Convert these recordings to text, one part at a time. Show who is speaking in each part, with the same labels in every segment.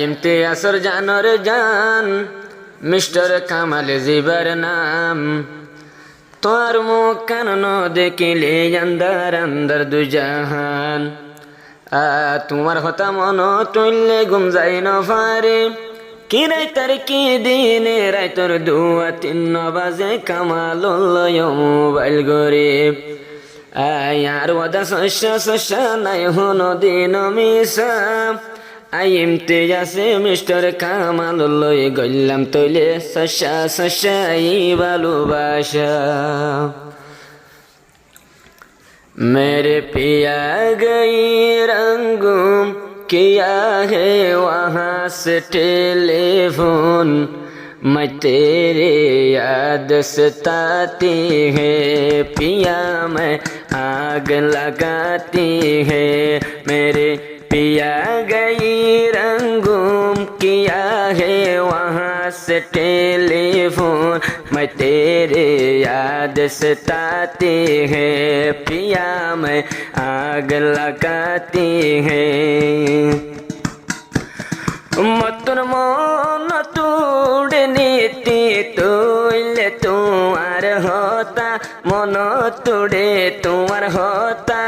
Speaker 1: ইমতিয়াজর জানর জান mister Kamal zipper নাম। তোর মুখ কানন দেখিলে আন্দার আন্দার দু জাহান। তোমার হতা মন তুললে ঘুম যাই ন পারে। কি রাইতার কি দিনে রাইতর দুয়া তিন বাজে কামাল মোবাইল গরে। আর ওদা শস্য শস্য নাই হন দিন মিশা। ইমতিয়াজে মিস্টার কামাল লই গইলাম তৈলে শস্য শস্য ভালোবাসা। मेरे पिया गई रंगूं किया है वहाँ से टेलीफोन। मैं तेरे याद सताती है पिया मैं आग लगाती है। मेरे पिया गई रंगूं किया है वहाँ से टेलीफोन। मैं तेरे याद सताती है पिया मैं आग लगाती है। मतुन मन तुड़े नीति तुले तुम्हार होता। मन तुड़े तुम्हार होता।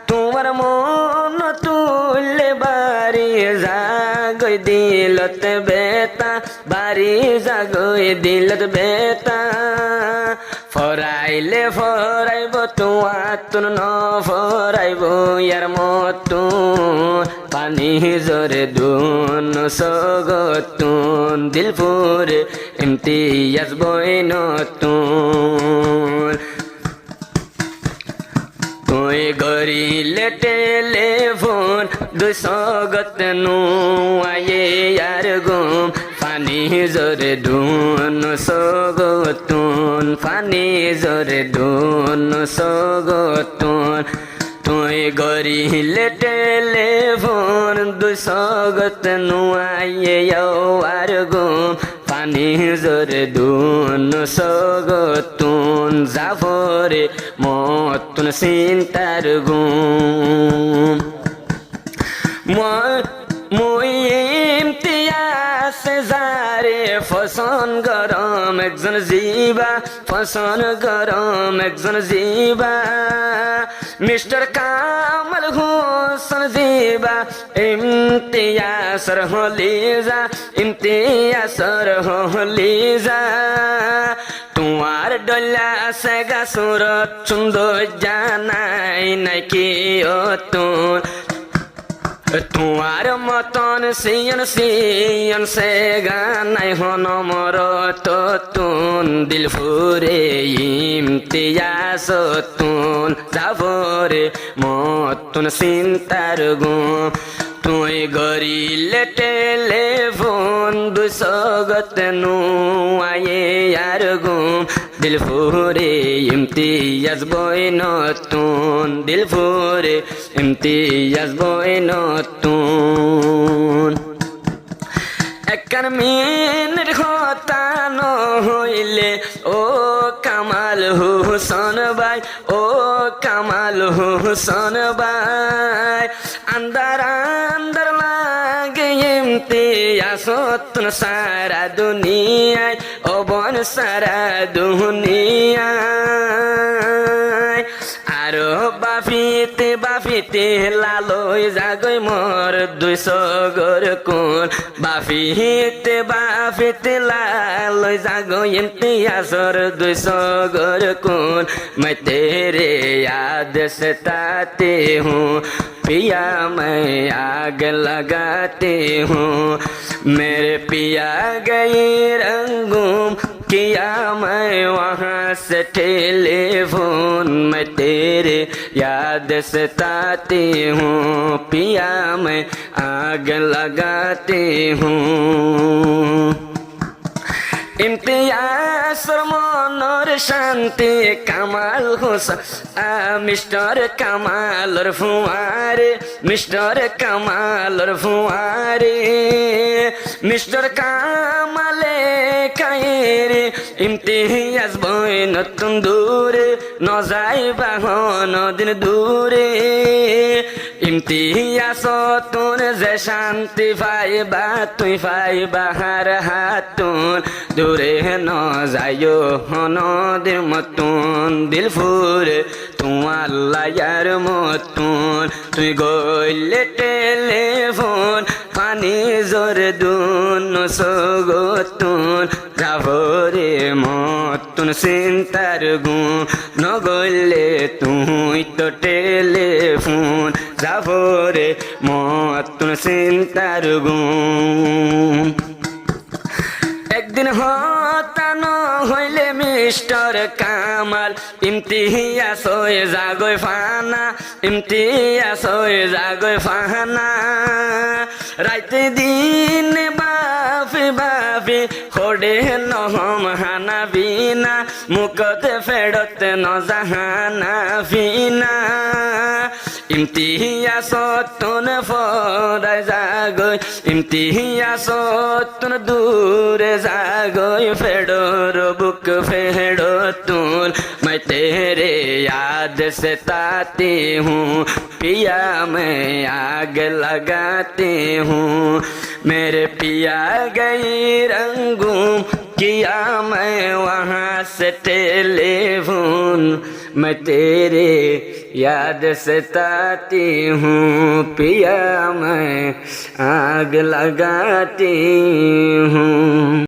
Speaker 1: तुम्हार मन तुले बारी जागई दिलत बेता। बारी जागई दिलत बेता। ফরাইলে ফরাইব তোমাতুন ন ফরাইব ইয়ার মতুন। পানি জরে দুন সগতুন দিলপুরে ইমতিয়াজ বই নতুন। তুই গরিলে টেলিফোন দুই সগত নু আয়ে ইয়ার গুম। পানি জরে দুন সগতুন পানি জরে দুন সগতুন। তুই গরিলে টেলিফোন দুই সগত নু আয়ে আর গুম। পানি জরে দুন সগতুন জাফরে মতুন চিন্তার গুম। মই ইমতিয়াজ যারে ফসন গরম একজন জিবা। ফসন গরম একজন জিবা মিস্টার কামাল হোসেন জিবা। ইমতিয়াজর হলিজা ইমতিয়াজর হলিজা। তোমার ডলা সেগা সুরত সুন্দর জানাই নাকি ও তুন। তোমার মতন সিয়ন সিয়ন সে গানাই হন মর তুন। দিল ফুরে ইমতিয়াজ তুন যাবরে মতুন চিন্তার গুম। তুই গরিলে টেলিফোন দুই সগত নু আয়ে আর গুম। দিল ফুরে ইমতিয়াজ বই নতুন। দিল ফুরে ইমতিয়াজ বই নতুন। একখান মিনিট কথা নহইলে ও কামাল হোসেন ভাই। ও কামাল হোসেন ভাই আন্দার আন্দার লাগে ইমতিয়াজ তুন সারা দুনিয়ায়। ও বন সারা দুনিয়ায়। আরো বাফিতে বাফিতে লালই জাগই মোর দুই সগর কোন। বাফিতে বাফিতে লালই জাগই ইমতিয়াজর দুই সগর কোন। मैं तेरे याद सताती हूँ पिया मैं आग लगाती हूँ। मेरे पिया गई रंगूं किया मैं वहाँ से टेलीफोन। मैं तेरे याद सताती हूँ पिया मैं आग लगाती हूँ। ইমতিয়াজর মনের শান্তি কামাল হোসেন মিস্টার কামালর ফুয়ারে। মিস্টার কামালর ফুয়ারে মিস্টার কামালে খায়েরে ইমতিয়াজ বই নতুন দূরে নজাই বাহন দিন দূরে ইমতিয়াজ তোর যে শান্তি পাইবা তুই পাইবা হার হাতুন দূরে ন যাইও নদীর মতন দিল ফুরে তোমার লায়ার মতন তুই গইলে টেলিফোন পানি জোর দুন সগতুন যাবরে মতন চিন্তার গুণ নগইলে তুই তো টেলিফোন যাবরে মতন চিন্তার গুণ একদিন হতানো হইলে মিস্টার কামাল ইমতিয়াজ হয়ে জাগয় ফানা ইমতিয়াজ হয়ে জাগয় ফানা রাইতে দিন বাফি বাফি হডে নহম হানা বিনা মুখতে ফেরত নজাহানা ফিনা ইমতিয়াজ তুন ফরাই জাগয় ইমতিয়াজ তুন দূরে जागोय फेडोर बुक फेडो तुल मैं तेरे याद से ताती हूँ पिया मैं आग लगाती हूँ मेरे पिया गई रंगूं किया मैं वहाँ से टेलीफोन मैं तेरे याद सताती हूँ पिया मैं आग लगाती हूँ।